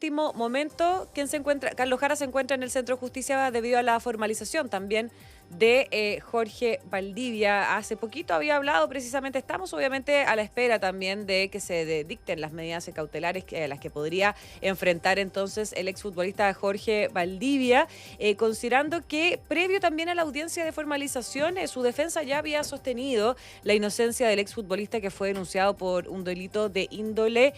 Último momento, Carlos Jara se encuentra en el Centro de Justicia debido a la formalización también de Jorge Valdivia. Hace poquito había hablado precisamente, estamos obviamente a la espera también de que se dicten las medidas cautelares a las que podría enfrentar entonces el exfutbolista Jorge Valdivia, considerando que previo también a la audiencia de formalización, su defensa ya había sostenido la inocencia del exfutbolista que fue denunciado por un delito de índole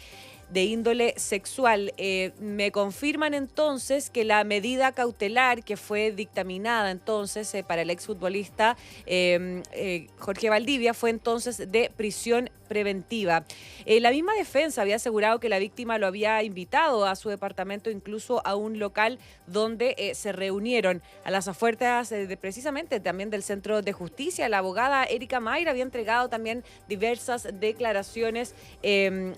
sexual. Me confirman entonces que la medida cautelar que fue dictaminada entonces para el exfutbolista Jorge Valdivia fue entonces de prisión preventiva. La misma defensa había asegurado que la víctima lo había invitado a su departamento, incluso a un local donde se reunieron a las afueras precisamente también del Centro de Justicia. La abogada Erika Mayra había entregado también diversas declaraciones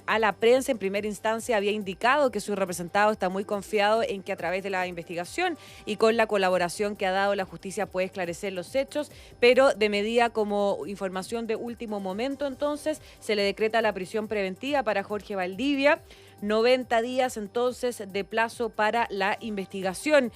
a la prensa. En primera instancia había indicado que su representado está muy confiado en que a través de la investigación y con la colaboración que ha dado la justicia puede esclarecer los hechos, pero de medida como información de último momento entonces se le decreta la prisión preventiva para Jorge Valdivia. 90 días entonces de plazo para la investigación.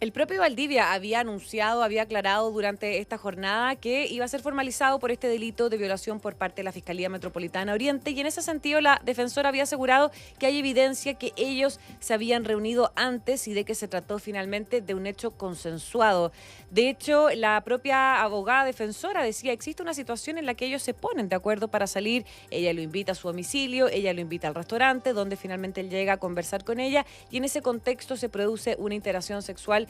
El propio Valdivia había anunciado, había aclarado durante esta jornada que iba a ser formalizado por este delito de violación por parte de la Fiscalía Metropolitana Oriente, y en ese sentido la defensora había asegurado que hay evidencia que ellos se habían reunido antes y de que se trató finalmente de un hecho consensuado. De hecho, la propia abogada defensora decía: existe una situación en la que ellos se ponen de acuerdo para salir, ella lo invita a su domicilio, ella lo invita al restaurante, donde finalmente él llega a conversar con ella, y en ese contexto se produce una interacción sexual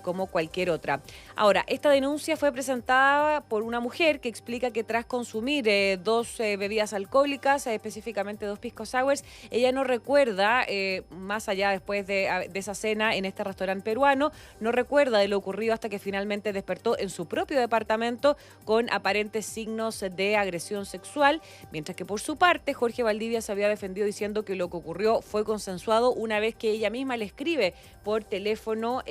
como cualquier otra. Ahora, esta denuncia fue presentada por una mujer que explica que tras consumir dos bebidas alcohólicas, específicamente dos pisco sours, ella no recuerda, más allá después de esa cena en este restaurante peruano, no recuerda de lo ocurrido hasta que finalmente despertó en su propio departamento con aparentes signos de agresión sexual, mientras que por su parte Jorge Valdivia se había defendido diciendo que lo que ocurrió fue consensuado una vez que ella misma le escribe por teléfono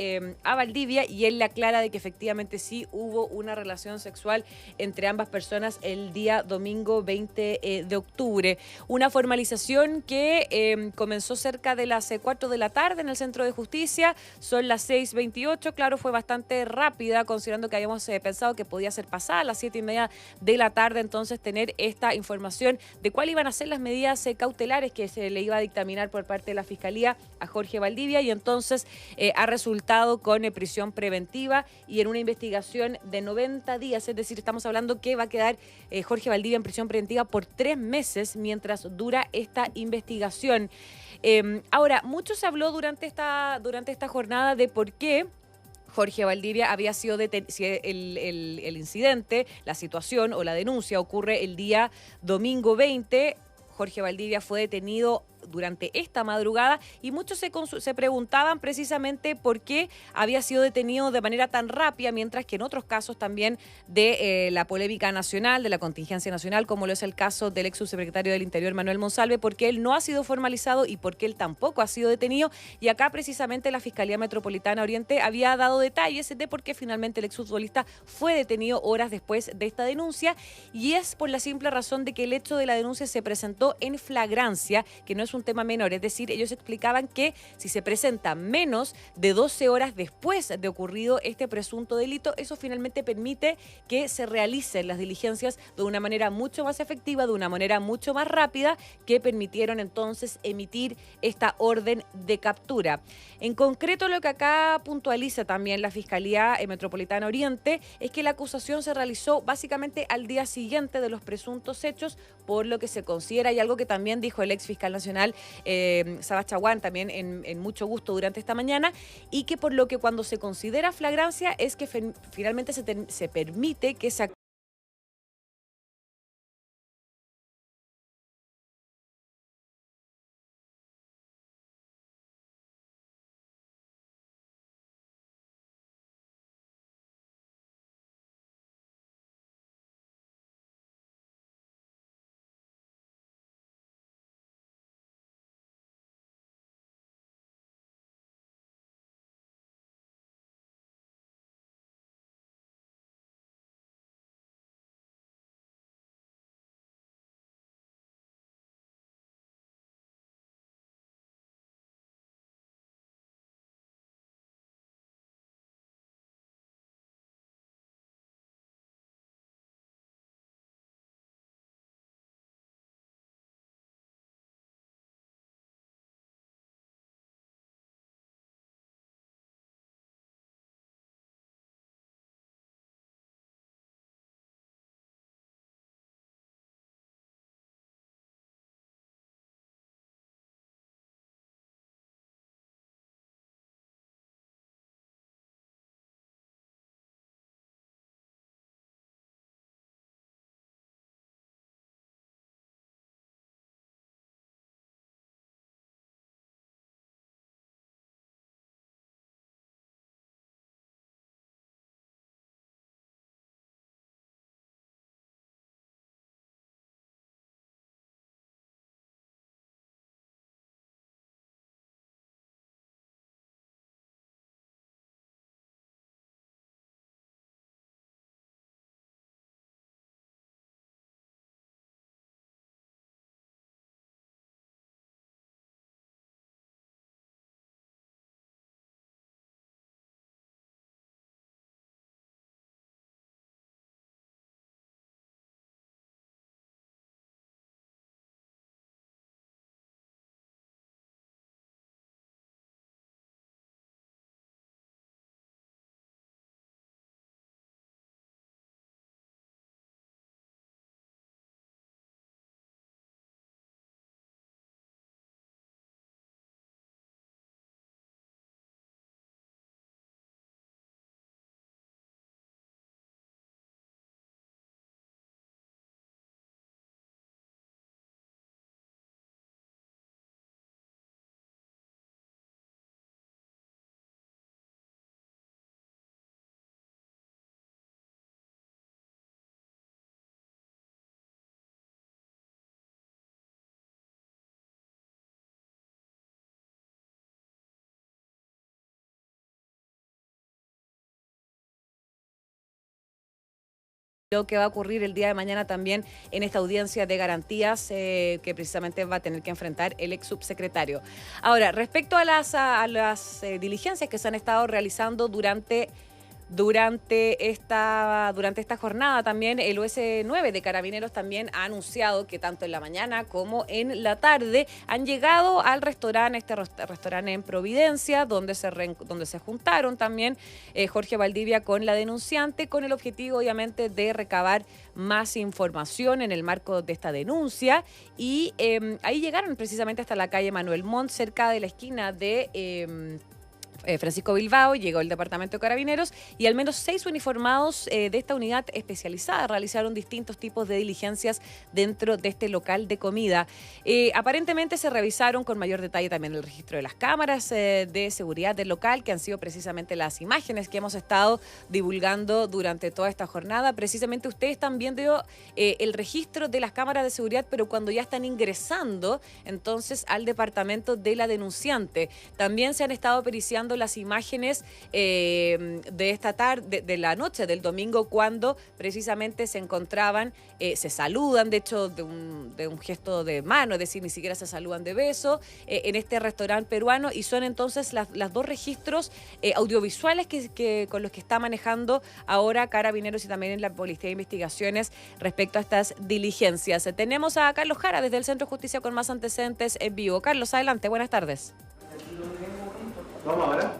a Valdivia, y él le aclara de que efectivamente sí hubo una relación sexual entre ambas personas el día domingo 20 de octubre. Una formalización que comenzó cerca de las 4 de la tarde en el Centro de Justicia, son las 6:28, claro, fue bastante rápida considerando que habíamos pensado que podía ser pasada a las 7:30 de la tarde, entonces tener esta información de cuáles iban a ser las medidas cautelares que se le iba a dictaminar por parte de la Fiscalía a Jorge Valdivia, y entonces ha resultado con prisión preventiva y en una investigación de 90 días, es decir, estamos hablando que va a quedar Jorge Valdivia en prisión preventiva por 3 meses mientras dura esta investigación. Ahora, mucho se habló durante esta jornada de por qué Jorge Valdivia había sido detenido, si el incidente, la situación o la denuncia ocurre el día domingo 20. Jorge Valdivia fue detenido durante esta madrugada y muchos se preguntaban precisamente por qué había sido detenido de manera tan rápida, mientras que en otros casos también de la polémica nacional, de la contingencia nacional, como lo es el caso del ex subsecretario del Interior Manuel Monsalve, porque él no ha sido formalizado y porque él tampoco ha sido detenido. Y acá precisamente la Fiscalía Metropolitana Oriente había dado detalles de por qué finalmente el exfutbolista fue detenido horas después de esta denuncia, y es por la simple razón de que el hecho de la denuncia se presentó en flagrancia, que no es un tema menor, es decir, ellos explicaban que si se presenta menos de 12 horas después de ocurrido este presunto delito, eso finalmente permite que se realicen las diligencias de una manera mucho más efectiva, de una manera mucho más rápida, que permitieron entonces emitir esta orden de captura. En concreto, lo que acá puntualiza también la Fiscalía Metropolitana Oriente es que la acusación se realizó básicamente al día siguiente de los presuntos hechos, por lo que se considera, y algo que también dijo el ex fiscal nacional Sabas Chaguán también en Mucho Gusto durante esta mañana, y que por lo que cuando se considera flagrancia es que finalmente se permite que se lo que va a ocurrir el día de mañana también en esta audiencia de garantías que precisamente va a tener que enfrentar el ex subsecretario. Ahora, respecto a las diligencias que se han estado realizando durante esta jornada, también el OS9 de Carabineros también ha anunciado que tanto en la mañana como en la tarde han llegado al restaurante, restaurante en Providencia, donde se juntaron también Jorge Valdivia con la denunciante, con el objetivo obviamente de recabar más información en el marco de esta denuncia, y ahí llegaron precisamente hasta la calle Manuel Montt, cerca de la esquina de Francisco Bilbao. Llegó el departamento de Carabineros y al menos 6 uniformados de esta unidad especializada realizaron distintos tipos de diligencias dentro de este local de comida. Aparentemente se revisaron con mayor detalle también el registro de las cámaras de seguridad del local, que han sido precisamente las imágenes que hemos estado divulgando durante toda esta jornada. Precisamente ustedes están viendo el registro de las cámaras de seguridad, pero cuando ya están ingresando entonces al departamento de la denunciante. También se han estado periciando las imágenes de esta tarde, de la noche del domingo, cuando precisamente se encontraban, se saludan, de hecho de un gesto de mano, es decir, ni siquiera se saludan de beso, en este restaurante peruano, y son entonces las dos registros audiovisuales con los que está manejando ahora Carabineros y también en la Policía de Investigaciones respecto a estas diligencias. Tenemos a Carlos Jara desde el Centro de Justicia con más antecedentes en vivo. Carlos, adelante, buenas tardes. Vamos ahora.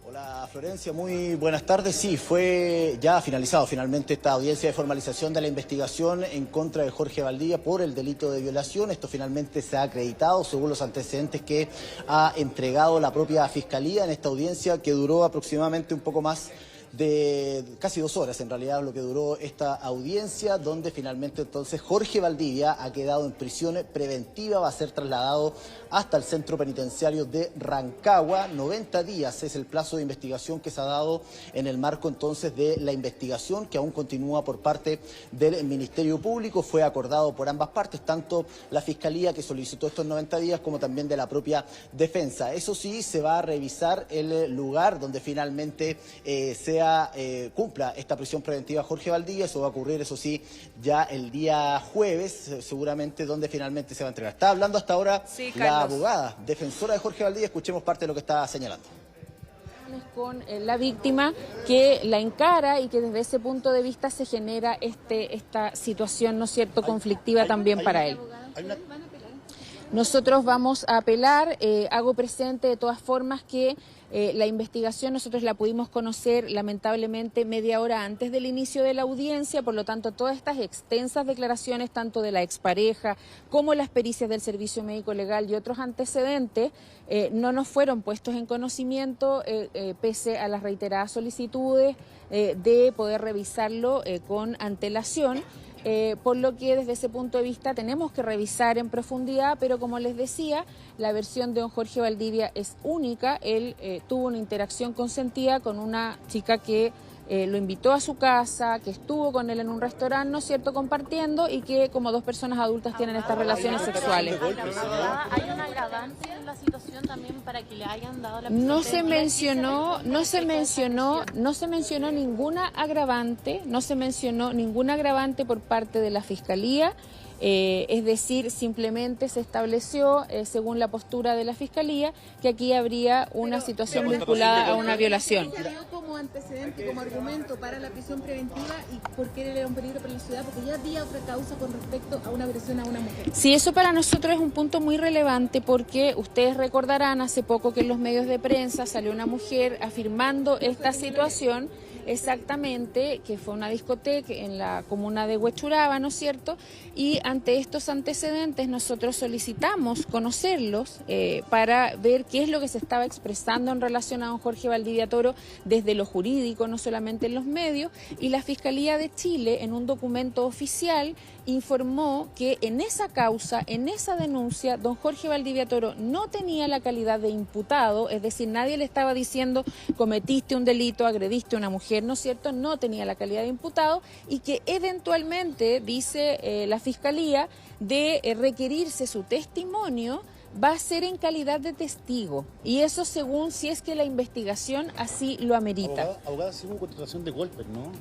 Hola Florencia, muy buenas tardes. Sí, fue ya finalizado finalmente esta audiencia de formalización de la investigación en contra de Jorge Valdivia por el delito de violación. Esto finalmente se ha acreditado según los antecedentes que ha entregado la propia Fiscalía en esta audiencia, que duró aproximadamente un poco más de casi 2 horas, en realidad, lo que duró esta audiencia, donde finalmente entonces Jorge Valdivia ha quedado en prisión preventiva, va a ser trasladado hasta el centro penitenciario de Rancagua. 90 días es el plazo de investigación que se ha dado en el marco entonces de la investigación que aún continúa por parte del Ministerio Público. Fue acordado por ambas partes, tanto la Fiscalía, que solicitó estos 90 días, como también de la propia defensa. Eso sí, se va a revisar el lugar donde finalmente cumpla esta prisión preventiva Jorge Valdivia. Eso va a ocurrir, eso sí, ya el día jueves, seguramente, donde finalmente se va a entregar. Está hablando hasta ahora la abogada defensora de Jorge Valdivia. Escuchemos parte de lo que está señalando. Con la víctima, que la encara y que desde ese punto de vista se genera esta situación, ¿no es cierto?, conflictiva también para él. Nosotros vamos a apelar. Hago presente de todas formas que la investigación nosotros la pudimos conocer lamentablemente media hora antes del inicio de la audiencia, por lo tanto todas estas extensas declaraciones tanto de la expareja como las pericias del Servicio Médico Legal y otros antecedentes no nos fueron puestos en conocimiento pese a las reiteradas solicitudes de poder revisarlo con antelación. Por lo que desde ese punto de vista tenemos que revisar en profundidad, pero como les decía, la versión de don Jorge Valdivia es única. Él tuvo una interacción consentida con una chica que lo invitó a su casa, que estuvo con él en un restaurante, ¿no es cierto?, compartiendo, y que como 2 personas adultas tienen estas relaciones sexuales. ¿Hay un agravante en la situación también para que le hayan dado la prisión? No se mencionó ninguna agravante por parte de la Fiscalía. Es decir, simplemente se estableció, según la postura de la Fiscalía, que aquí habría una situación vinculada a una violación. ¿Se dio como antecedente, como argumento para la prisión preventiva y por qué era un peligro para la ciudad? Porque ya había otra causa con respecto a una agresión a una mujer. Sí, eso para nosotros es un punto muy relevante, porque ustedes recordarán hace poco que en los medios de prensa salió una mujer afirmando esta situación. Exactamente, que fue una discoteca en la comuna de Huechuraba, ¿no es cierto? Y ante estos antecedentes nosotros solicitamos conocerlos para ver qué es lo que se estaba expresando en relación a don Jorge Valdivia Toro desde lo jurídico, no solamente en los medios, y la Fiscalía de Chile en un documento oficial informó que en esa causa, en esa denuncia, don Jorge Valdivia Toro no tenía la calidad de imputado, es decir, nadie le estaba diciendo cometiste un delito, agrediste a una mujer, ¿no es cierto? No tenía la calidad de imputado, y que eventualmente, dice la Fiscalía, de requerirse su testimonio, va a ser en calidad de testigo, y eso según si es que la investigación así lo amerita. Abogada, sí hubo contratación de golpes, ¿no?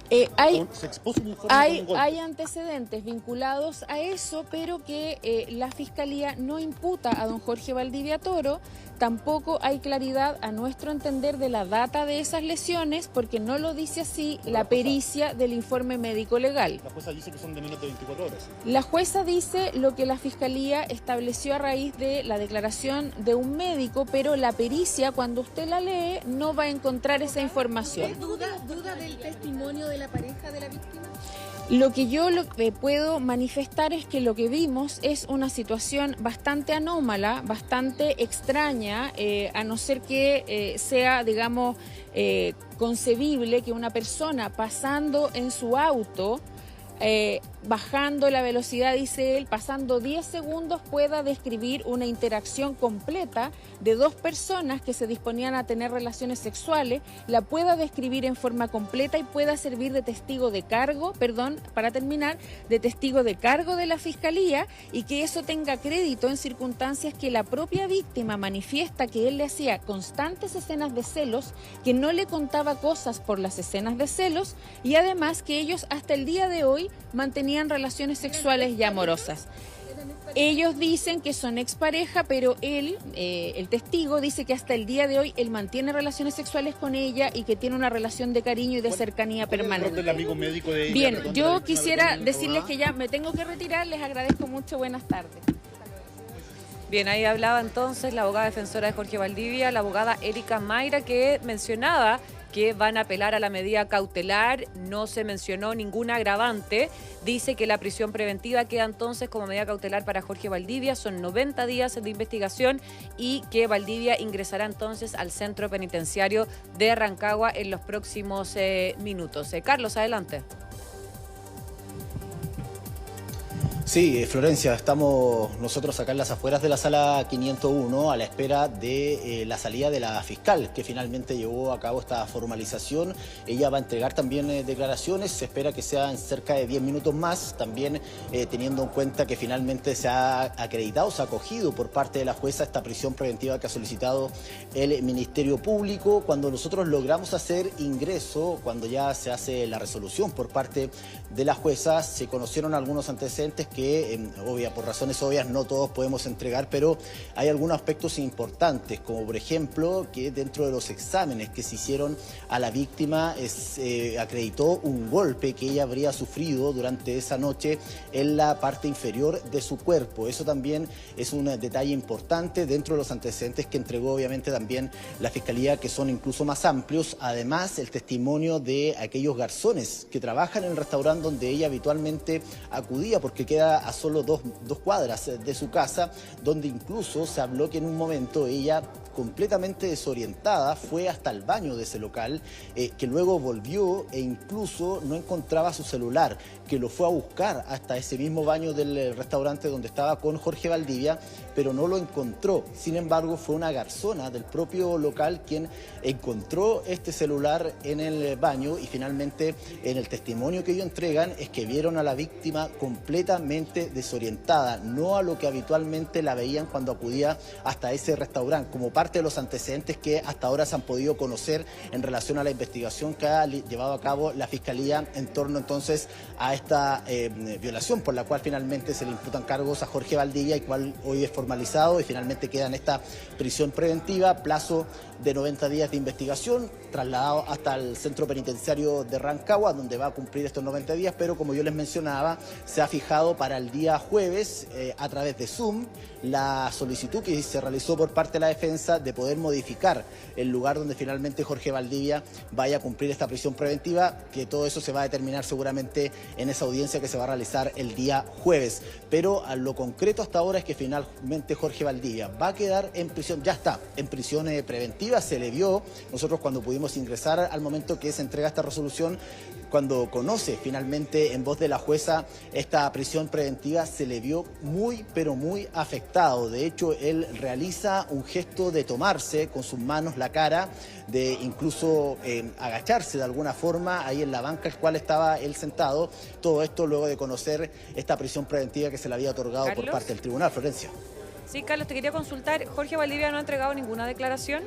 Se expuso un informe con un golpe. Hay antecedentes vinculados a eso, pero que la Fiscalía no imputa a don Jorge Valdivia Toro. Tampoco hay claridad, a nuestro entender, de la data de esas lesiones, porque no lo dice así la pericia del informe médico legal. La jueza dice que son de menos de 24 horas. La jueza dice lo que la Fiscalía estableció a raíz de la declaración de un médico, pero la pericia, cuando usted la lee, no va a encontrar esa información. ¿Duda del testimonio de la pareja de la víctima? Lo que yo puedo manifestar es que lo que vimos es una situación bastante anómala, bastante extraña, a no ser que sea, digamos, concebible que una persona pasando en su auto, bajando la velocidad, dice él, pasando 10 segundos pueda describir una interacción completa de dos personas que se disponían a tener relaciones sexuales, la pueda describir en forma completa y pueda servir de testigo de cargo, para terminar, de testigo de cargo de la Fiscalía, y que eso tenga crédito en circunstancias que la propia víctima manifiesta que él le hacía constantes escenas de celos, que no le contaba cosas por las escenas de celos, y además que ellos hasta el día de hoy mantenían relaciones sexuales y amorosas. Ellos dicen que son expareja, pero él, el testigo, dice que hasta el día de hoy él mantiene relaciones sexuales con ella y que tiene una relación de cariño y de cercanía permanente. ¿Cuál es el amigo médico de ella? Bien, yo quisiera decirles que ya me tengo que retirar, les agradezco mucho, buenas tardes. Bien, ahí hablaba entonces la abogada defensora de Jorge Valdivia, la abogada Erika Mayra, que mencionaba que van a apelar a la medida cautelar, no se mencionó ningún agravante, dice que la prisión preventiva queda entonces como medida cautelar para Jorge Valdivia, son 90 días de investigación y que Valdivia ingresará entonces al centro penitenciario de Rancagua en los próximos minutos. Carlos, adelante. Sí, Florencia, estamos nosotros acá en las afueras de la sala 501 a la espera de la salida de la fiscal que finalmente llevó a cabo esta formalización. Ella va a entregar también declaraciones, se espera que sea en cerca de 10 minutos más, también teniendo en cuenta que finalmente se ha acreditado, se ha acogido por parte de la jueza esta prisión preventiva que ha solicitado el Ministerio Público. Cuando nosotros logramos hacer ingreso, cuando ya se hace la resolución por parte de la jueza, se conocieron algunos antecedentes que por razones obvias no todos podemos entregar, pero hay algunos aspectos importantes, como por ejemplo que dentro de los exámenes que se hicieron a la víctima acreditó un golpe que ella habría sufrido durante esa noche en la parte inferior de su cuerpo. Eso también es un detalle importante dentro de los antecedentes que entregó obviamente también la Fiscalía, que son incluso más amplios. Además, el testimonio de aquellos garzones que trabajan en el restaurante donde ella habitualmente acudía, porque queda a solo dos cuadras de su casa, donde incluso se habló que en un momento ella, completamente desorientada, fue hasta el baño de ese local, que luego volvió e incluso no encontraba su celular, que lo fue a buscar hasta ese mismo baño del restaurante donde estaba con Jorge Valdivia, pero no lo encontró. Sin embargo, fue una garzona del propio local quien encontró este celular en el baño, y finalmente en el testimonio que ellos entregan es que vieron a la víctima completamente desorientada, no a lo que habitualmente la veían cuando acudía hasta ese restaurante, como parte de los antecedentes que hasta ahora se han podido conocer en relación a la investigación que ha llevado a cabo la Fiscalía en torno entonces a esta violación, por la cual finalmente se le imputan cargos a Jorge Valdivia, y cual hoy es formalizado y finalmente queda en esta prisión preventiva, plazo de 90 días de investigación, trasladado hasta el centro penitenciario de Rancagua, donde va a cumplir estos 90 días, pero como yo les mencionaba, se ha fijado para el día jueves, a través de Zoom, la solicitud que se realizó por parte de la defensa de poder modificar el lugar donde finalmente Jorge Valdivia vaya a cumplir esta prisión preventiva, que todo eso se va a determinar seguramente en esa audiencia que se va a realizar el día jueves. Pero a lo concreto hasta ahora es que finalmente Jorge Valdivia va a quedar en prisión, ya está en prisión preventiva, se le vio, nosotros cuando pudimos ingresar al momento que se entrega esta resolución, cuando conoce finalmente en voz de la jueza esta prisión preventiva, se le vio muy, pero muy afectado. De hecho, él realiza un gesto de tomarse con sus manos la cara, de incluso agacharse de alguna forma ahí en la banca en la cual estaba él sentado. Todo esto luego de conocer esta prisión preventiva que se le había otorgado ¿Carlos? por parte del tribunal. Florencia. Sí, Carlos, te quería consultar. ¿Jorge Valdivia no ha entregado ninguna declaración?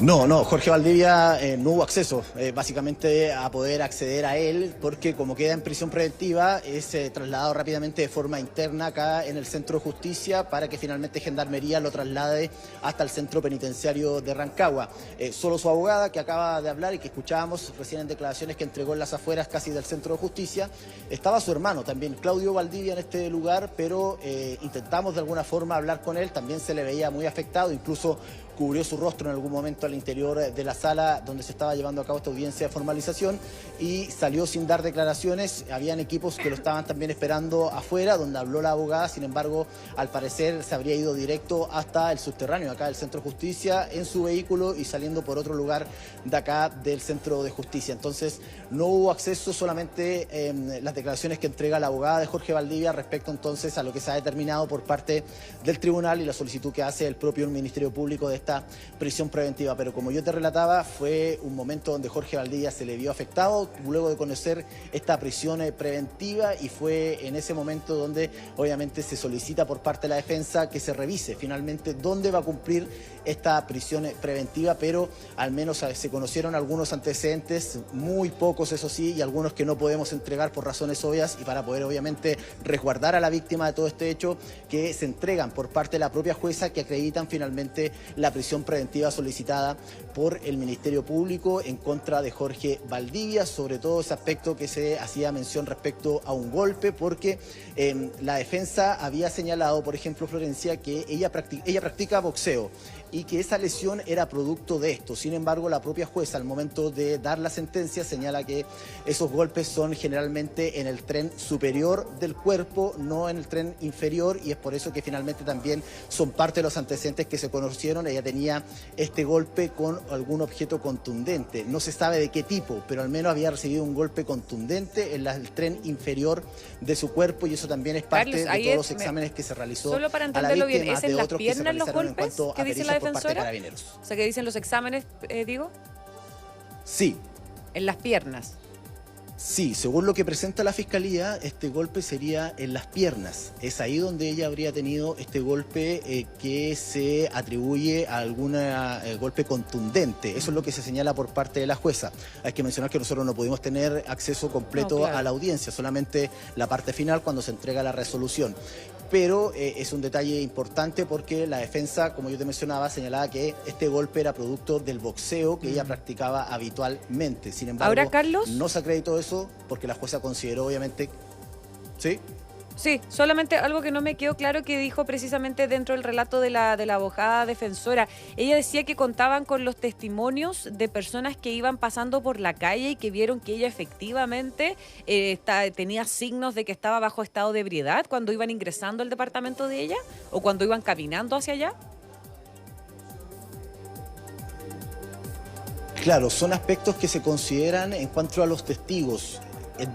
No, Jorge Valdivia no hubo acceso básicamente a poder acceder a él porque como queda en prisión preventiva es trasladado rápidamente de forma interna acá en el Centro de Justicia para que finalmente Gendarmería lo traslade hasta el Centro Penitenciario de Rancagua. Solo su abogada que acaba de hablar y que escuchábamos recién en declaraciones que entregó en las afueras casi del Centro de Justicia, estaba su hermano también, Claudio Valdivia, en este lugar, pero intentamos de alguna forma hablar con él, también se le veía muy afectado, incluso cubrió su rostro en algún momento al interior de la sala donde se estaba llevando a cabo esta audiencia de formalización y salió sin dar declaraciones. Habían equipos que lo estaban también esperando afuera, donde habló la abogada. Sin embargo, al parecer se habría ido directo hasta el subterráneo acá del Centro de Justicia en su vehículo y saliendo por otro lugar de acá del Centro de Justicia. Entonces, no hubo acceso, solamente las declaraciones que entrega la abogada de Jorge Valdivia respecto entonces a lo que se ha determinado por parte del tribunal y la solicitud que hace el propio Ministerio Público de esta prisión preventiva. Pero como yo te relataba, fue un momento donde Jorge Valdivia se le vio afectado luego de conocer esta prisión preventiva y fue en ese momento donde obviamente se solicita por parte de la defensa que se revise finalmente dónde va a cumplir esta prisión preventiva, pero al menos se conocieron algunos antecedentes, muy pocos eso sí, y algunos que no podemos entregar por razones obvias y para poder obviamente resguardar a la víctima de todo este hecho, que se entregan por parte de la propia jueza que acreditan finalmente la prisión preventiva solicitada por el Ministerio Público en contra de Jorge Valdivia, sobre todo ese aspecto que se hacía mención respecto a un golpe, porque la defensa había señalado, por ejemplo, Florencia, que ella practica boxeo y que esa lesión era producto de esto. Sin embargo, la propia jueza, al momento de dar la sentencia, señala que esos golpes son generalmente en el tren superior del cuerpo, no en el tren inferior, y es por eso que finalmente también son parte de los antecedentes que se conocieron. Ella tenía este golpe con algún objeto contundente. No se sabe de qué tipo, pero al menos había recibido un golpe contundente en el tren inferior de su cuerpo, y eso también es parte de todos los exámenes que se realizó solo para a la entenderlo víctima, bien, ¿es en las piernas los golpes que dice la defensora? O sea, que dicen los exámenes, digo. Sí. En las piernas. Sí, según lo que presenta la Fiscalía, este golpe sería en las piernas. Es ahí donde ella habría tenido este golpe que se atribuye a algún golpe contundente. Eso es lo que se señala por parte de la jueza. Hay que mencionar que nosotros no pudimos tener acceso completo a la audiencia, solamente la parte final cuando se entrega la resolución. Pero es un detalle importante porque la defensa, como yo te mencionaba, señalaba que este golpe era producto del boxeo que ella practicaba habitualmente. Sin embargo, ahora, Carlos, no se acreditó eso porque la jueza consideró, obviamente... ¿Sí? Sí, solamente algo que no me quedó claro que dijo precisamente dentro del relato de la abogada defensora. Ella decía que contaban con los testimonios de personas que iban pasando por la calle y que vieron que ella efectivamente tenía signos de que estaba bajo estado de ebriedad cuando iban ingresando al departamento de ella o cuando iban caminando hacia allá. Claro, son aspectos que se consideran en cuanto a los testigos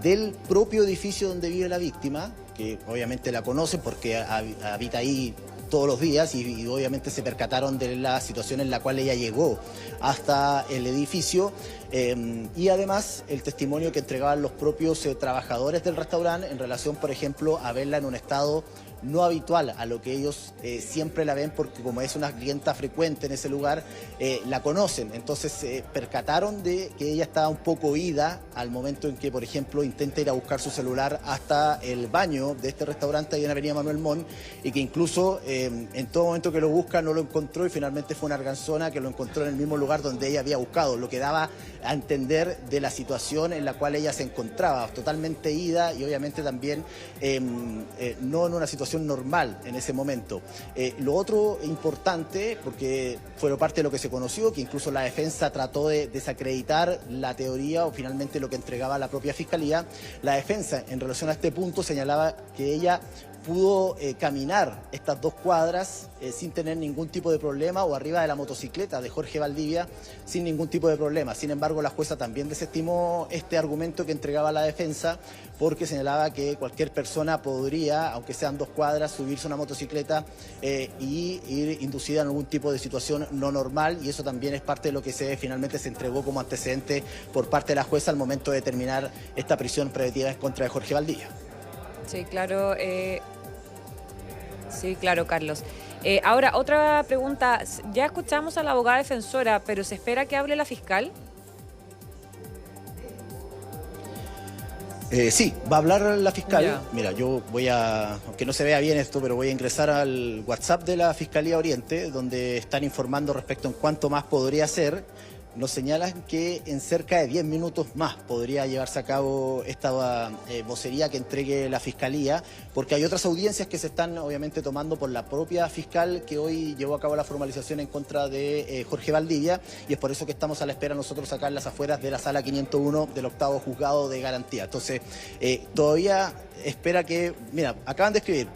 del propio edificio donde vive la víctima, que obviamente la conocen porque habita ahí todos los días y obviamente se percataron de la situación en la cual ella llegó hasta el edificio, y además el testimonio que entregaban los propios trabajadores del restaurante en relación, por ejemplo, a verla en un estado no habitual a lo que ellos siempre la ven, porque como es una clienta frecuente en ese lugar, la conocen. Entonces percataron de que ella estaba un poco ida al momento en que, por ejemplo, intenta ir a buscar su celular hasta el baño de este restaurante ahí en Avenida Manuel Montt, y que incluso en todo momento que lo busca no lo encontró, y finalmente fue una arganzona que lo encontró en el mismo lugar donde ella había buscado, lo que daba a entender de la situación en la cual ella se encontraba, totalmente ida y obviamente también no en una situación normal en ese momento. Lo otro importante, porque fue parte de lo que se conoció, que incluso la defensa trató de desacreditar la teoría o finalmente lo que entregaba la propia Fiscalía, la defensa en relación a este punto señalaba que ella pudo caminar estas 2 cuadras sin tener ningún tipo de problema, o arriba de la motocicleta de Jorge Valdivia sin ningún tipo de problema. Sin embargo, la jueza también desestimó este argumento que entregaba la defensa, porque señalaba que cualquier persona podría, aunque sean 2 cuadras, subirse a una motocicleta y ir inducida en algún tipo de situación no normal, y eso también es parte de lo que finalmente se entregó como antecedente por parte de la jueza al momento de determinar esta prisión preventiva en contra de Jorge Valdivia. Sí, claro. Sí, claro, Carlos. Ahora, otra pregunta. Ya escuchamos a la abogada defensora, pero ¿se espera que hable la fiscal? Sí, va a hablar la fiscal. Ya. Mira, yo voy aunque no se vea bien esto, pero voy a ingresar al WhatsApp de la Fiscalía Oriente, donde están informando respecto en cuánto más podría ser. Nos señalan que en cerca de 10 minutos más podría llevarse a cabo esta vocería que entregue la Fiscalía, porque hay otras audiencias que se están obviamente tomando por la propia fiscal que hoy llevó a cabo la formalización en contra de Jorge Valdivia, y es por eso que estamos a la espera nosotros acá en las afueras de la sala 501 del 8º juzgado de garantía. Entonces, todavía espera que, mira, acaban de escribir,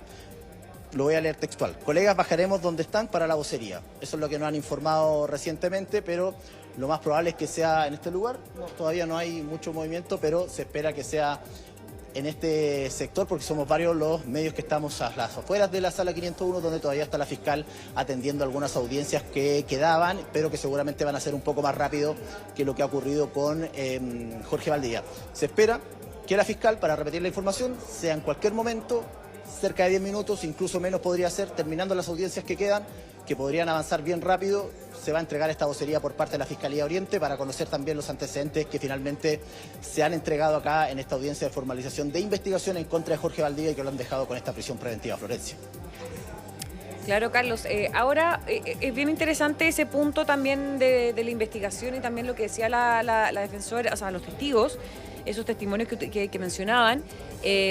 lo voy a leer textual: colegas, bajaremos donde están para la vocería. Eso es lo que nos han informado recientemente, pero lo más probable es que sea en este lugar. No, todavía no hay mucho movimiento, pero se espera que sea en este sector, porque somos varios los medios que estamos a las afueras de la sala 501, donde todavía está la fiscal atendiendo algunas audiencias que quedaban, pero que seguramente van a ser un poco más rápido que lo que ha ocurrido con Jorge Valdivia. Se espera que la fiscal, para repetir la información, sea en cualquier momento, cerca de 10 minutos, incluso menos podría ser, terminando las audiencias que quedan, que podrían avanzar bien rápido. Se va a entregar esta vocería por parte de la Fiscalía Oriente para conocer también los antecedentes que finalmente se han entregado acá en esta audiencia de formalización de investigación en contra de Jorge Valdivia y que lo han dejado con esta prisión preventiva, Florencia. Claro, Carlos. Ahora, es bien interesante ese punto también de la investigación y también lo que decía la defensora, o sea, los testigos, esos testimonios que mencionaban,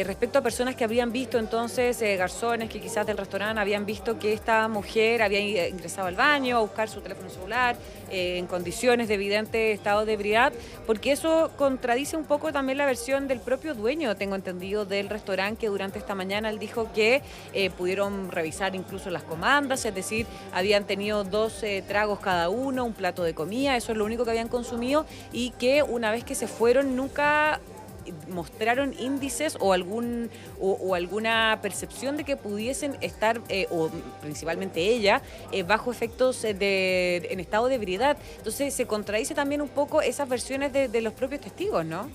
respecto a personas que habían visto entonces, garzones que quizás del restaurante habían visto que esta mujer había ingresado al baño a buscar su teléfono celular en condiciones de evidente estado de ebriedad, porque eso contradice un poco también la versión del propio dueño, tengo entendido, del restaurante, que durante esta mañana él dijo que pudieron revisar incluso las comandas, es decir, habían tenido 2 tragos cada uno, un plato de comida, eso es lo único que habían consumido, y que una vez que se fueron nunca mostraron índices o alguna percepción de que pudiesen estar, o principalmente ella, bajo efectos en estado de ebriedad. Entonces se contradice también un poco esas versiones de los propios testigos, ¿no?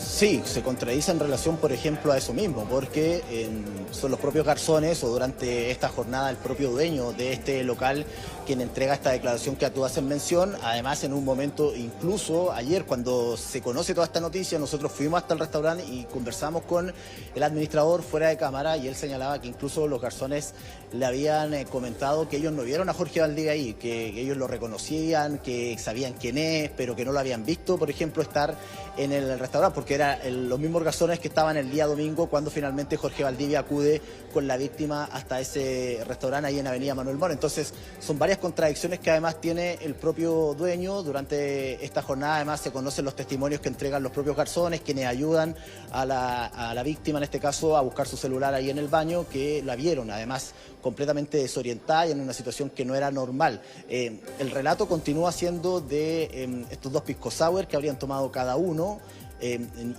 Sí, se contradice en relación, por ejemplo, a eso mismo, porque son los propios garzones o durante esta jornada el propio dueño de este local quien entrega esta declaración que tú haces mención. Además, en un momento, incluso ayer, cuando se conoce toda esta noticia, nosotros fuimos hasta el restaurante y conversamos con el administrador fuera de cámara, y él señalaba que incluso los garzones le habían comentado que ellos no vieron a Jorge Valdivia ahí, que ellos lo reconocían, que sabían quién es, pero que no lo habían visto, por ejemplo, estar en el restaurante, porque eran los mismos garzones que estaban el día domingo cuando finalmente Jorge Valdivia acude con la víctima hasta ese restaurante ahí en Avenida Manuel Mora. Entonces, son varias contradicciones que además tiene el propio dueño. Durante esta jornada además se conocen los testimonios que entregan los propios garzones, quienes ayudan a la víctima, en este caso, a buscar su celular ahí en el baño, que la vieron además completamente desorientada y en una situación que no era normal. El relato continúa siendo de estos 2 pisco sour que habrían tomado cada uno.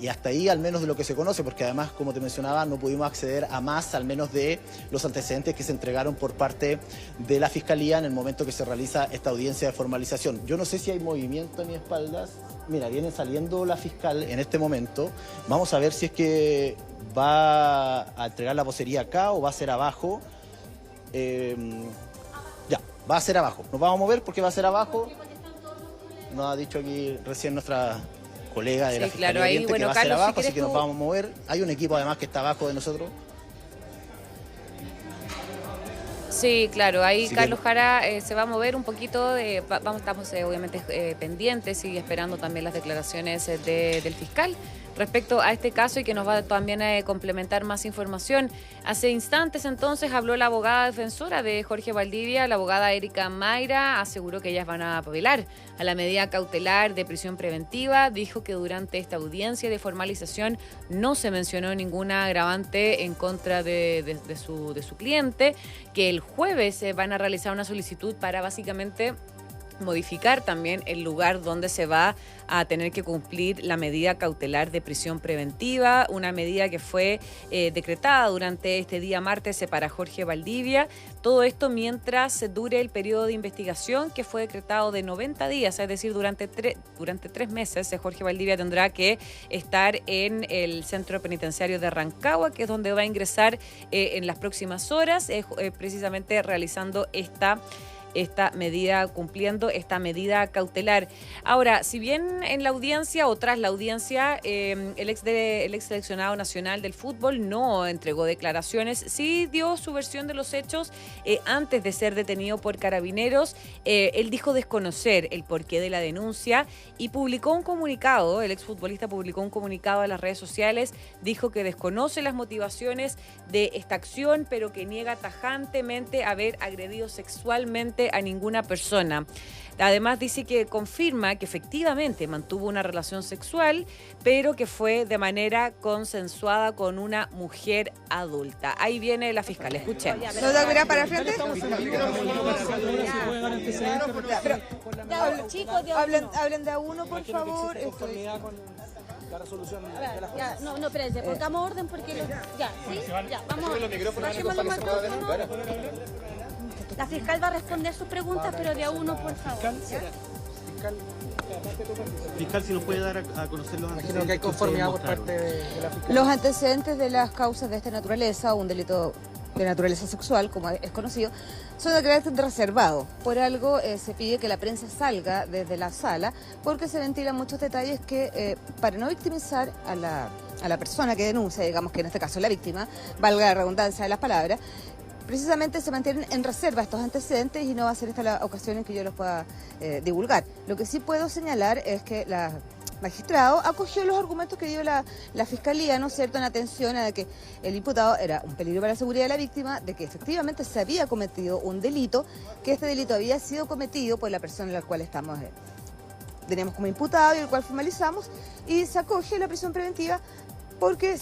Y hasta ahí al menos de lo que se conoce, porque además, como te mencionaba, no pudimos acceder a más, al menos de los antecedentes que se entregaron por parte de la Fiscalía en el momento que se realiza esta audiencia de formalización. Yo no sé si hay movimiento a mi espaldas. Mira, viene saliendo la fiscal en este momento. Vamos a ver si es que va a entregar la vocería acá o va a ser abajo. Ya, va a ser abajo. Nos vamos a mover porque va a ser abajo. Nos ha dicho aquí recién nuestra colega de la Fiscalía claro, ahí, Oriente, bueno, que va a Carlos, ser abajo, si así que tú... nos vamos a mover. Hay un equipo además que está abajo de nosotros. Sí, claro, ahí Así Carlos Jara se va a mover un poquito, estamos obviamente pendientes y esperando también las declaraciones del fiscal respecto a este caso, y que nos va también a complementar más información. Hace instantes entonces habló la abogada defensora de Jorge Valdivia, la abogada Erika Mayra, aseguró que ellas van a apelar a la medida cautelar de prisión preventiva. Dijo que durante esta audiencia de formalización no se mencionó ninguna agravante en contra de su cliente, que el jueves van a realizar una solicitud para básicamente modificar también el lugar donde se va a tener que cumplir la medida cautelar de prisión preventiva, una medida que fue decretada durante este día martes para Jorge Valdivia. Todo esto mientras dure el periodo de investigación que fue decretado de 90 días, es decir, durante 3 meses Jorge Valdivia tendrá que estar en el centro penitenciario de Rancagua, que es donde va a ingresar en las próximas horas, precisamente realizando esta medida, cumpliendo esta medida cautelar. Ahora, si bien en la audiencia o tras la audiencia, el ex seleccionado nacional del fútbol no entregó declaraciones, sí dio su versión de los hechos antes de ser detenido por Carabineros. Él dijo desconocer el porqué de la denuncia y publicó un comunicado, el exfutbolista publicó un comunicado en las redes sociales, dijo que desconoce las motivaciones de esta acción, pero que niega tajantemente haber agredido sexualmente a ninguna persona. Además dice que confirma que efectivamente mantuvo una relación sexual, pero que fue de manera consensuada con una mujer adulta. Ahí viene la fiscal, escuchemos. ¿No da mirar para el frente? Hablen de a uno, por favor. La resolución de la ya, no, espérense, pongamos orden porque vamos. La fiscal va a responder sus preguntas, pero de a uno, por favor. Fiscal, si nos puede dar a conocer los antecedentes. Que hay conformidad por parte de la fiscal. Los antecedentes de las causas de esta naturaleza, un delito de naturaleza sexual, como es conocido, son de carácter reservado. Por algo se pide que la prensa salga desde la sala, porque se ventilan muchos detalles que, para no victimizar a la persona que denuncia, digamos que en este caso la víctima, valga la redundancia de las palabras, precisamente se mantienen en reserva estos antecedentes y no va a ser esta la ocasión en que yo los pueda divulgar. Lo que sí puedo señalar es que la magistrado acogió los argumentos que dio la Fiscalía, ¿no es cierto?, en atención a que el imputado era un peligro para la seguridad de la víctima, de que efectivamente se había cometido un delito, que este delito había sido cometido por la persona en la cual tenemos como imputado y el cual formalizamos, y se acoge la prisión preventiva porque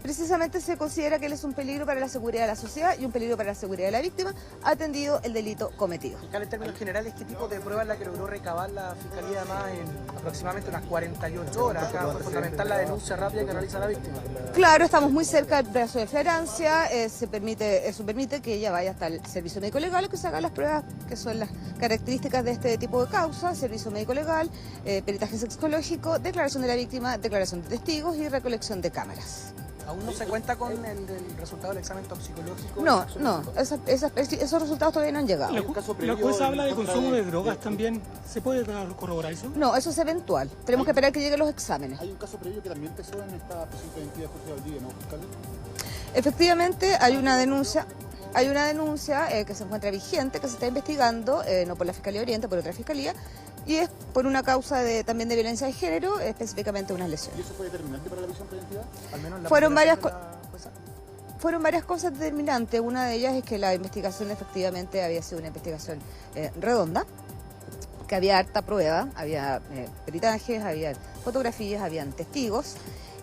precisamente se considera que él es un peligro para la seguridad de la sociedad y un peligro para la seguridad de la víctima, atendido el delito cometido. Fiscal, en términos generales, ¿qué tipo de pruebas es la que logró recabar la Fiscalía además en aproximadamente unas 48 horas? Acá fue fundamental la denuncia rápida que realiza la víctima. Claro, estamos muy cerca del plazo de flagrancia, eso permite que ella vaya hasta el servicio médico legal, que se hagan las pruebas que son las características de este tipo de causa, servicio médico legal, peritaje sexológico, declaración de la víctima, declaración de testigos y recolección de cámaras. ¿Aún no se cuenta con el resultado del examen toxicológico? No, esos resultados todavía no han llegado. La jueza habla de consumo de drogas también. ¿Se puede corroborar eso? No, eso es eventual. Tenemos que esperar que lleguen los exámenes. Hay un caso previo que también empezó en esta prisión preventiva de Jorge Valdivia, ¿no, fiscal? Efectivamente, hay una denuncia que se encuentra vigente, que se está investigando, no por la Fiscalía Oriente, por otra fiscalía, y es por una causa también de violencia de género, específicamente unas lesiones. ¿Y eso fue determinante para la prisión preventiva? Al menos la Fueron varias cosas determinantes. Una de ellas es que la investigación efectivamente había sido una investigación redonda, que había harta prueba, había peritajes, había fotografías, habían testigos.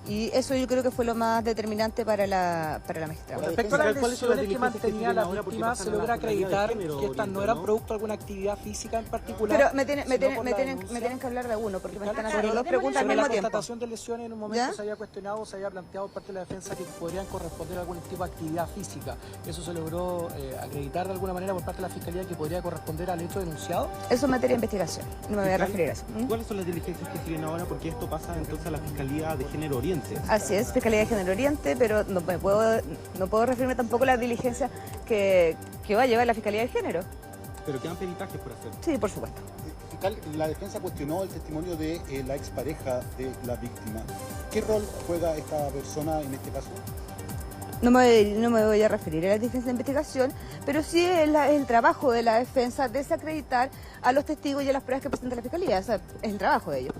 Y eso yo creo que fue lo más determinante para la magistrada. Respecto a las lesiones que mantenía la víctima, se logra acreditar que estas no eran producto de alguna actividad física en particular. Pero me tienen que hablar de uno, porque me están haciendo dos preguntas al mismo tiempo. La constatación de lesiones en un momento se había cuestionado, se había planteado por parte de la defensa que podrían corresponder a algún tipo de actividad física. ¿Eso se logró acreditar de alguna manera por parte de la Fiscalía que podría corresponder al hecho denunciado? Eso es materia de investigación, no me voy a referir a eso. ¿Cuáles son las diligencias que siguen ahora? Porque esto pasa entonces a la Fiscalía de Género Oriente. Así es, Fiscalía de Género Oriente, pero no puedo referirme tampoco a la diligencia que va a llevar la Fiscalía de Género. ¿Pero quedan peritajes por hacer? Sí, por supuesto. Fiscal, la defensa cuestionó el testimonio de la expareja de la víctima. ¿Qué rol juega esta persona en este caso? No me voy a referir a la diligencia de investigación, pero sí es el trabajo de la defensa desacreditar a los testigos y a las pruebas que presenta la Fiscalía. O sea, es el trabajo de ellos.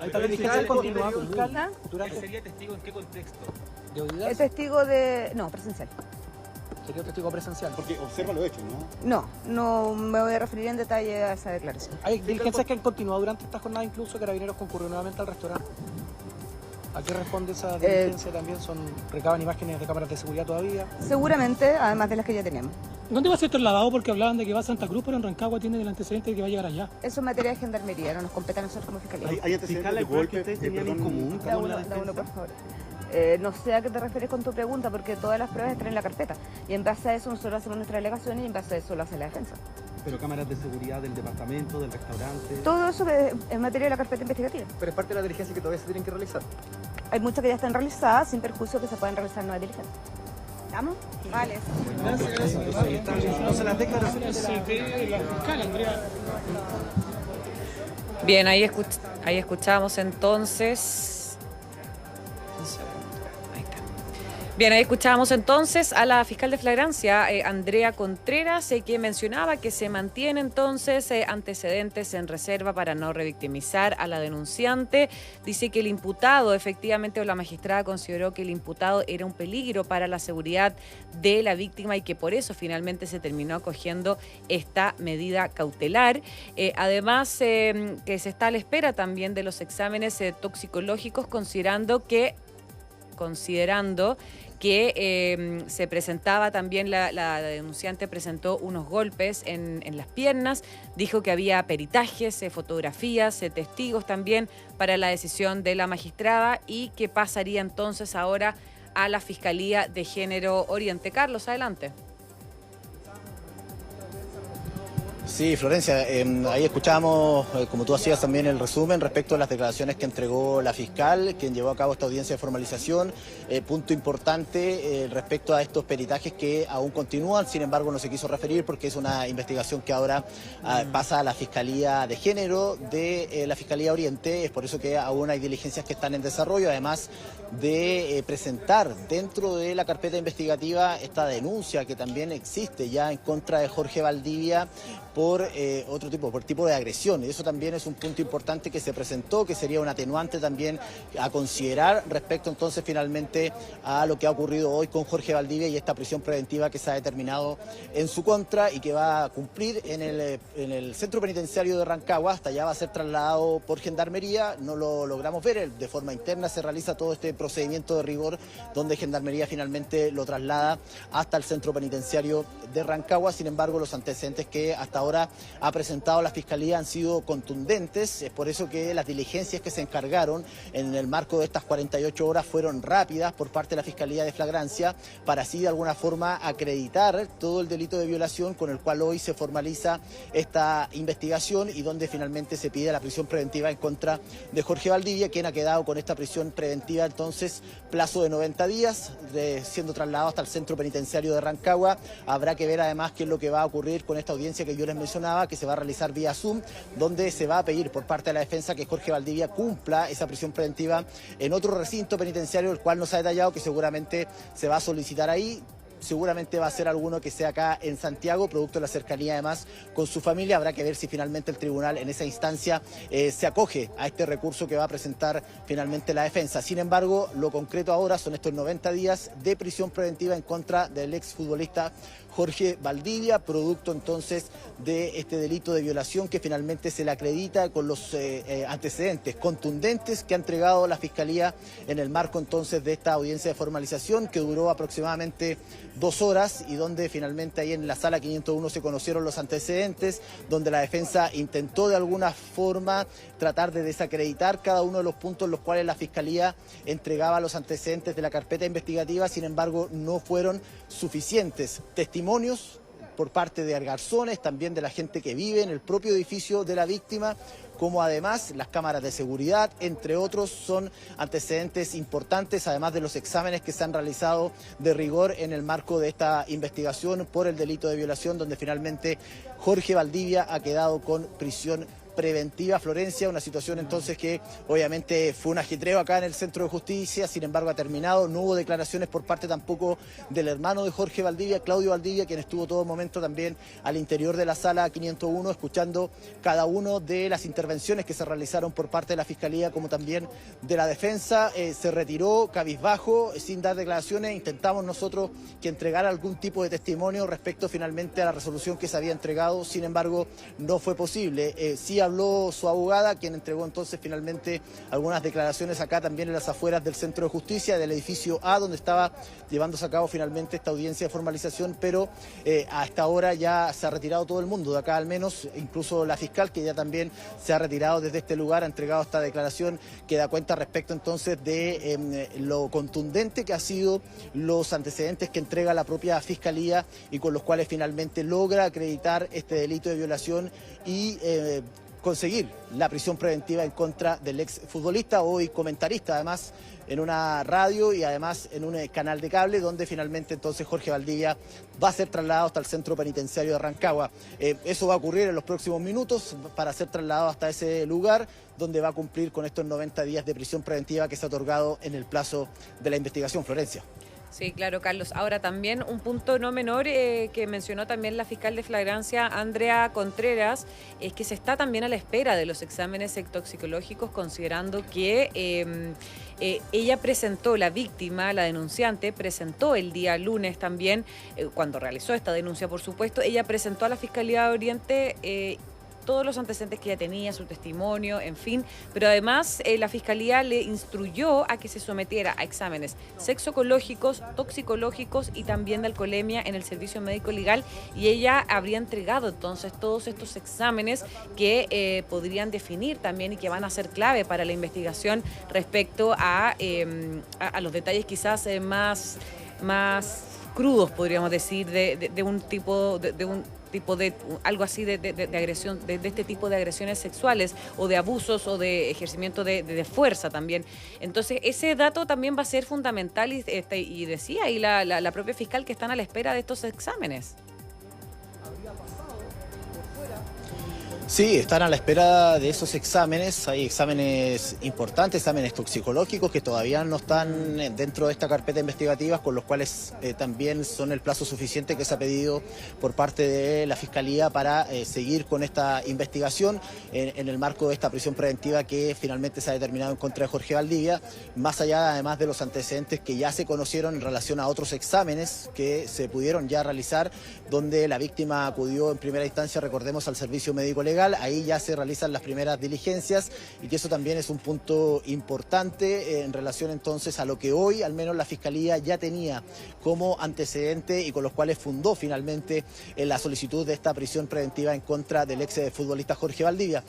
¿Esta diligencia continúa, fiscal? ¿Sería testigo en qué contexto? ¿De oídas? El testigo presencial. ¿Sería testigo presencial? Porque observa lo hecho, ¿no? No me voy a referir en detalle a esa declaración. Hay diligencias que han continuado durante esta jornada, incluso Carabineros concurrió nuevamente al restaurante. ¿A qué responde esa diligencia también? ¿Recaban imágenes de cámaras de seguridad todavía? Seguramente, además de las que ya tenemos. ¿Dónde va a ser trasladado? Porque hablaban de que va a Santa Cruz, pero en Rancagua tiene el antecedente de que va a llegar allá. Eso es materia de gendarmería, no nos compete a nosotros como fiscalía. ¿Hay antecedentes de golpe que ustedes tenían en común? Da uno, por favor. No sé a qué te refieres con tu pregunta, porque todas las pruebas están en la carpeta. Y en base a eso nosotros hacemos nuestra alegación y en base a eso lo hace la defensa. Pero cámaras de seguridad del departamento, del restaurante... Todo eso es materia de la carpeta investigativa. Pero es parte de la diligencia que todavía se tienen que realizar. Hay muchas que ya están realizadas, sin perjuicio que se puedan realizar nuevas diligencias. ¿Estamos? Vale. Gracias. Entonces las declaraciones de la fiscal, Andrea. Bien, ahí escuchamos entonces... Bien, ahí escuchábamos entonces a la fiscal de flagrancia, Andrea Contreras, que mencionaba que se mantiene entonces antecedentes en reserva para no revictimizar a la denunciante. Dice que el imputado, efectivamente, o la magistrada consideró que el imputado era un peligro para la seguridad de la víctima y que por eso finalmente se terminó acogiendo esta medida cautelar. Además, que se está a la espera también de los exámenes toxicológicos, considerando que se presentaba también, la denunciante presentó unos golpes en las piernas, dijo que había peritajes, fotografías, testigos también para la decisión de la magistrada y que pasaría entonces ahora a la Fiscalía de Género Oriente. Carlos, adelante. Sí, Florencia, ahí escuchamos, como tú hacías también el resumen respecto a las declaraciones que entregó la fiscal, quien llevó a cabo esta audiencia de formalización. Punto importante respecto a estos peritajes que aún continúan, sin embargo no se quiso referir porque es una investigación que ahora pasa a la Fiscalía de Género de la Fiscalía Oriente. Es por eso que aún hay diligencias que están en desarrollo, además de presentar dentro de la carpeta investigativa esta denuncia que también existe ya en contra de Jorge Valdivia por por tipo de agresión. Y eso también es un punto importante que se presentó, que sería un atenuante también a considerar respecto entonces finalmente a lo que ha ocurrido hoy con Jorge Valdivia y esta prisión preventiva que se ha determinado en su contra y que va a cumplir en el centro penitenciario de Rancagua. Hasta allá va a ser trasladado por Gendarmería, no lo logramos ver, de forma interna se realiza todo este procedimiento de rigor donde Gendarmería finalmente lo traslada hasta el centro penitenciario de Rancagua. Sin embargo, los antecedentes que hasta ahora ha presentado la Fiscalía han sido contundentes. Es por eso que las diligencias que se encargaron en el marco de estas 48 horas fueron rápidas por parte de la Fiscalía de Flagrancia para así de alguna forma acreditar todo el delito de violación con el cual hoy se formaliza esta investigación y donde finalmente se pide la prisión preventiva en contra de Jorge Valdivia, quien ha quedado con esta prisión preventiva entonces plazo de 90 días, siendo trasladado hasta el centro penitenciario de Rancagua. Habrá que ver además qué es lo que va a ocurrir con esta audiencia que yo les mencionaba, que se va a realizar vía Zoom, donde se va a pedir por parte de la defensa que Jorge Valdivia cumpla esa prisión preventiva en otro recinto penitenciario, el cual nos ha detallado que seguramente se va a solicitar ahí. Seguramente va a ser alguno que sea acá en Santiago, producto de la cercanía además con su familia. Habrá que ver si finalmente el tribunal en esa instancia se acoge a este recurso que va a presentar finalmente la defensa. Sin embargo, lo concreto ahora son estos 90 días de prisión preventiva en contra del exfutbolista Jorge Valdivia, producto entonces de este delito de violación que finalmente se le acredita con los antecedentes contundentes que ha entregado la Fiscalía en el marco entonces de esta audiencia de formalización que duró aproximadamente 2 horas y donde finalmente ahí en la sala 501 se conocieron los antecedentes, donde la defensa intentó de alguna forma tratar de desacreditar cada uno de los puntos en los cuales la Fiscalía entregaba los antecedentes de la carpeta investigativa. Sin embargo, no fueron suficientes testimonios por parte de garzones, también de la gente que vive en el propio edificio de la víctima, como además las cámaras de seguridad, entre otros, son antecedentes importantes, además de los exámenes que se han realizado de rigor en el marco de esta investigación por el delito de violación, donde finalmente Jorge Valdivia ha quedado con prisión preventiva. Florencia, una situación entonces que obviamente fue un ajetreo acá en el Centro de Justicia, sin embargo ha terminado, no hubo declaraciones por parte tampoco del hermano de Jorge Valdivia, Claudio Valdivia, quien estuvo todo momento también al interior de la sala 501, escuchando cada una de las intervenciones que se realizaron por parte de la Fiscalía, como también de la defensa. Se retiró cabizbajo, sin dar declaraciones. Intentamos nosotros que entregara algún tipo de testimonio respecto finalmente a la resolución que se había entregado, sin embargo no fue posible. Sí habló su abogada, quien entregó entonces finalmente algunas declaraciones acá también en las afueras del Centro de Justicia, del edificio A, donde estaba llevándose a cabo finalmente esta audiencia de formalización, pero a esta hora ya se ha retirado todo el mundo de acá, al menos, incluso la fiscal, que ya también se ha retirado desde este lugar, ha entregado esta declaración que da cuenta respecto entonces de lo contundente que ha sido los antecedentes que entrega la propia Fiscalía y con los cuales finalmente logra acreditar este delito de violación y conseguir la prisión preventiva en contra del exfutbolista, hoy comentarista además en una radio y además en un canal de cable, donde finalmente entonces Jorge Valdivia va a ser trasladado hasta el centro penitenciario de Rancagua. Eso va a ocurrir en los próximos minutos para ser trasladado hasta ese lugar, donde va a cumplir con estos 90 días de prisión preventiva que se ha otorgado en el plazo de la investigación. Florencia. Sí, claro, Carlos. Ahora también un punto no menor que mencionó también la fiscal de flagrancia, Andrea Contreras, es que se está también a la espera de los exámenes toxicológicos, considerando que ella presentó, la víctima, la denunciante, presentó el día lunes también, cuando realizó esta denuncia, por supuesto, ella presentó a la Fiscalía de Oriente todos los antecedentes que ella tenía, su testimonio, en fin, pero además la Fiscalía le instruyó a que se sometiera a exámenes sexocológicos, toxicológicos y también de alcoholemia en el servicio médico legal, y ella habría entregado entonces todos estos exámenes que podrían definir también y que van a ser clave para la investigación respecto a los detalles quizás más crudos, podríamos decir, de un tipo de algo así de agresión, de este tipo de agresiones sexuales o de abusos o de ejercimiento de fuerza también. Entonces ese dato también va a ser fundamental y decía ahí la propia fiscal que están a la espera de estos exámenes. Sí, están a la espera de esos exámenes. Hay exámenes importantes, exámenes toxicológicos que todavía no están dentro de esta carpeta investigativa, con los cuales también son el plazo suficiente que se ha pedido por parte de la Fiscalía para seguir con esta investigación en el marco de esta prisión preventiva que finalmente se ha determinado en contra de Jorge Valdivia, más allá además de los antecedentes que ya se conocieron en relación a otros exámenes que se pudieron ya realizar, donde la víctima acudió en primera instancia, recordemos, al servicio médico legal. Ahí ya se realizan las primeras diligencias y que eso también es un punto importante en relación entonces a lo que hoy al menos la Fiscalía ya tenía como antecedente y con los cuales fundó finalmente la solicitud de esta prisión preventiva en contra del ex futbolista Jorge Valdivia.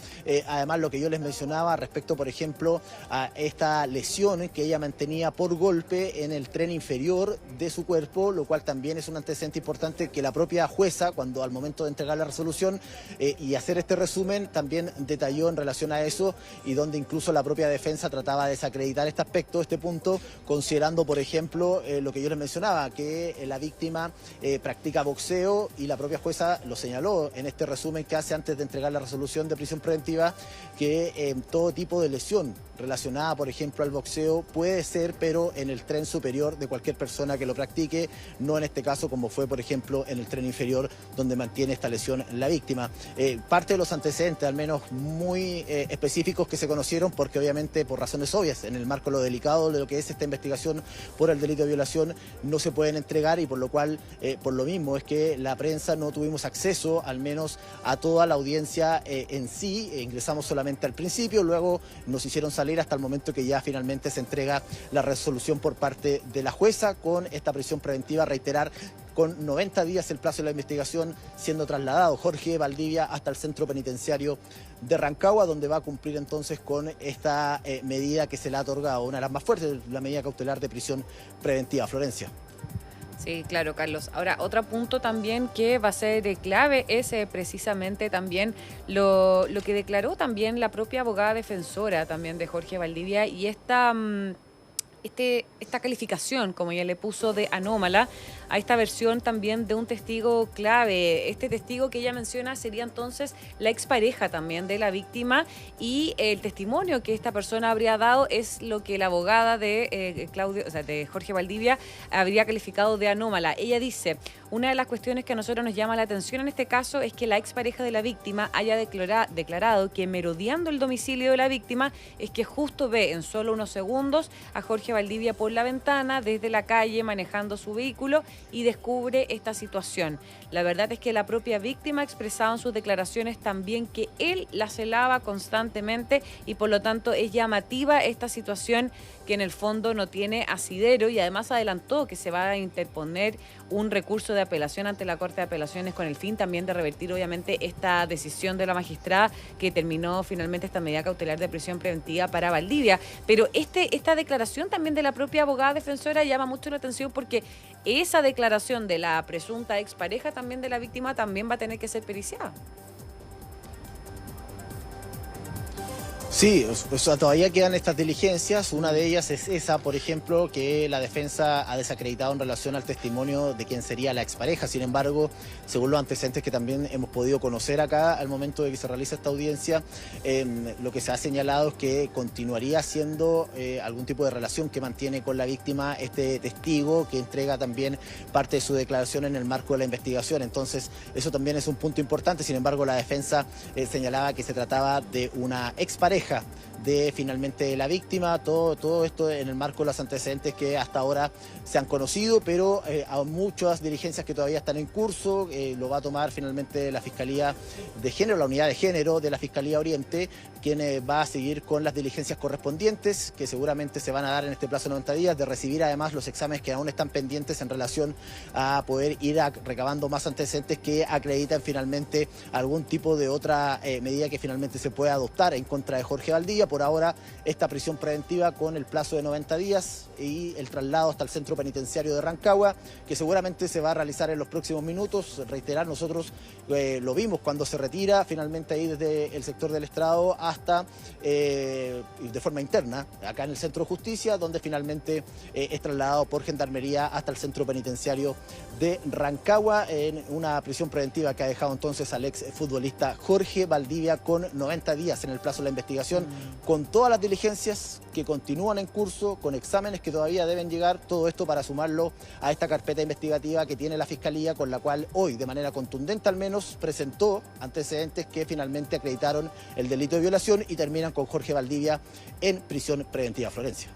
Además, lo que yo les mencionaba respecto, por ejemplo, a esta lesión que ella mantenía por golpe en el tren inferior de su cuerpo, lo cual también es un antecedente importante que la propia jueza, cuando al momento de entregar la resolución y hacer este resumen, también detalló en relación a eso, y donde incluso la propia defensa trataba de desacreditar este aspecto, este punto, considerando, por ejemplo, lo que yo les mencionaba, que la víctima practica boxeo, y la propia jueza lo señaló en este resumen que hace antes de entregar la resolución de prisión preventiva, que todo tipo de lesión relacionada, por ejemplo, al boxeo puede ser, pero en el tren superior de cualquier persona que lo practique, no en este caso como fue, por ejemplo, en el tren inferior, donde mantiene esta lesión la víctima. Parte de los antecedentes, al menos muy específicos, que se conocieron, porque obviamente por razones obvias, en el marco de lo delicado de lo que es esta investigación por el delito de violación, no se pueden entregar, y por lo cual, por lo mismo, es que la prensa no tuvimos acceso, al menos, a toda la audiencia en sí. Ingresamos solamente al principio, luego nos hicieron salir hasta el momento que ya finalmente se entrega la resolución por parte de la jueza con esta prisión preventiva, reiterar, con 90 días el plazo de la investigación, siendo trasladado Jorge Valdivia hasta el centro penitenciario de Rancagua, donde va a cumplir entonces con esta medida que se le ha otorgado, una de las más fuertes, la medida cautelar de prisión preventiva. Florencia. Sí, claro, Carlos. Ahora, otro punto también que va a ser clave es precisamente también lo que declaró también la propia abogada defensora también de Jorge Valdivia, y esta calificación, como ella le puso, de anómala a esta versión también de un testigo clave. Este testigo que ella menciona sería entonces la expareja también de la víctima, y el testimonio que esta persona habría dado es lo que la abogada de Jorge Valdivia habría calificado de anómala. Ella dice: una de las cuestiones que a nosotros nos llama la atención en este caso es que la expareja de la víctima haya declarado que merodeando el domicilio de la víctima es que justo ve en solo unos segundos a Jorge Jorge Valdivia por la ventana desde la calle manejando su vehículo y descubre esta situación. La verdad es que la propia víctima ha expresado en sus declaraciones también que él la celaba constantemente y por lo tanto es llamativa esta situación que en el fondo no tiene asidero, y además adelantó que se va a interponer un recurso de apelación ante la Corte de Apelaciones con el fin también de revertir obviamente esta decisión de la magistrada que terminó finalmente esta medida cautelar de prisión preventiva para Valdivia. Pero esta declaración también de la propia abogada defensora llama mucho la atención porque esa declaración de la presunta expareja también de la víctima también va a tener que ser periciada. Sí, o sea, todavía quedan estas diligencias. Una de ellas es esa, por ejemplo, que la defensa ha desacreditado en relación al testimonio de quien sería la expareja. Sin embargo, según los antecedentes que también hemos podido conocer acá al momento de que se realiza esta audiencia, lo que se ha señalado es que continuaría siendo algún tipo de relación que mantiene con la víctima este testigo, que entrega también parte de su declaración en el marco de la investigación. Entonces, eso también es un punto importante. Sin embargo, la defensa señalaba que se trataba de una expareja de finalmente la víctima, todo esto en el marco de los antecedentes que hasta ahora se han conocido, pero hay muchas diligencias que todavía están en curso, lo va a tomar finalmente la Fiscalía de Género, la Unidad de Género de la Fiscalía Oriente, quien va a seguir con las diligencias correspondientes, que seguramente se van a dar en este plazo de 90 días, de recibir además los exámenes que aún están pendientes en relación a poder ir recabando más antecedentes que acreditan finalmente algún tipo de otra medida que finalmente se pueda adoptar en contra de Jorge Valdivia. Por ahora, esta prisión preventiva con el plazo de 90 días y el traslado hasta el centro penitenciario de Rancagua, que seguramente se va a realizar en los próximos minutos. Reiterar, nosotros lo vimos cuando se retira finalmente ahí desde el sector del Estrado hasta de forma interna, acá en el Centro de Justicia, donde finalmente es trasladado por Gendarmería hasta el centro penitenciario de Rancagua, en una prisión preventiva que ha dejado entonces al ex futbolista Jorge Valdivia con 90 días en el plazo de la investigación, con todas las diligencias que continúan en curso, con exámenes que todavía deben llegar, todo esto para sumarlo a esta carpeta investigativa que tiene la Fiscalía, con la cual hoy, de manera contundente al menos, presentó antecedentes que finalmente acreditaron el delito de violación y terminan con Jorge Valdivia en prisión preventiva. Florencia.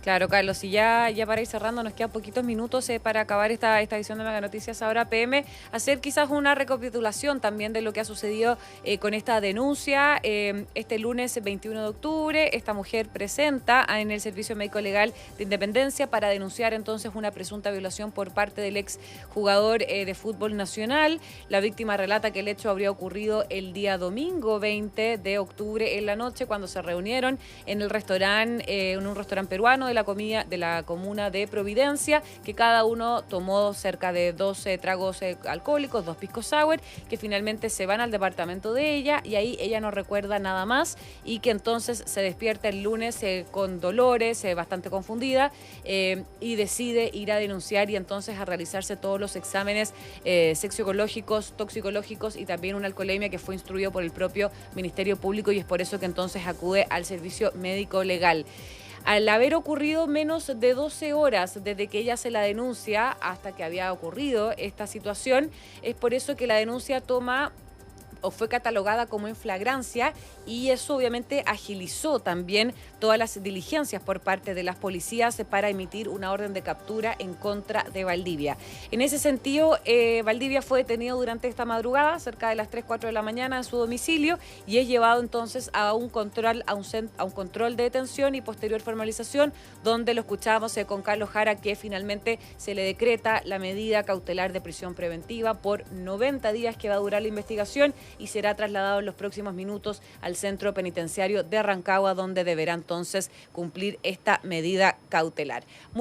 Claro, Carlos, y ya para ir cerrando, nos quedan poquitos minutos para acabar esta edición de Mega Noticias Ahora PM, hacer quizás una recapitulación también de lo que ha sucedido con esta denuncia. Este lunes 21 de octubre, esta mujer presenta en el Servicio Médico Legal de Independencia para denunciar entonces una presunta violación por parte del ex jugador de fútbol nacional. La víctima relata que el hecho habría ocurrido el día domingo 20 de octubre en la noche, cuando se reunieron en el restaurante, en un restaurante peruano de la comuna de Providencia, que cada uno tomó cerca de 12 tragos alcohólicos, 2 pisco sour, que finalmente se van al departamento de ella y ahí ella no recuerda nada más, y que entonces se despierta el lunes con dolores, bastante confundida, y decide ir a denunciar y entonces a realizarse todos los exámenes sexoecológicos, toxicológicos y también una alcoholemia que fue instruido por el propio Ministerio Público, y es por eso que entonces acude al Servicio Médico Legal. Al haber ocurrido menos de 12 horas desde que ella se la denuncia hasta que había ocurrido esta situación, es por eso que la denuncia toma o fue catalogada como en flagrancia, y eso obviamente agilizó también todas las diligencias por parte de las policías para emitir una orden de captura en contra de Valdivia. En ese sentido, Valdivia fue detenido durante esta madrugada, cerca de las 3, 4 de la mañana en su domicilio, y es llevado entonces a un control, a un control de detención y posterior formalización, donde lo escuchábamos con Carlos Jara, que finalmente se le decreta la medida cautelar de prisión preventiva por 90 días que va a durar la investigación, y será trasladado en los próximos minutos al centro penitenciario de Rancagua, donde deberá entonces cumplir esta medida cautelar.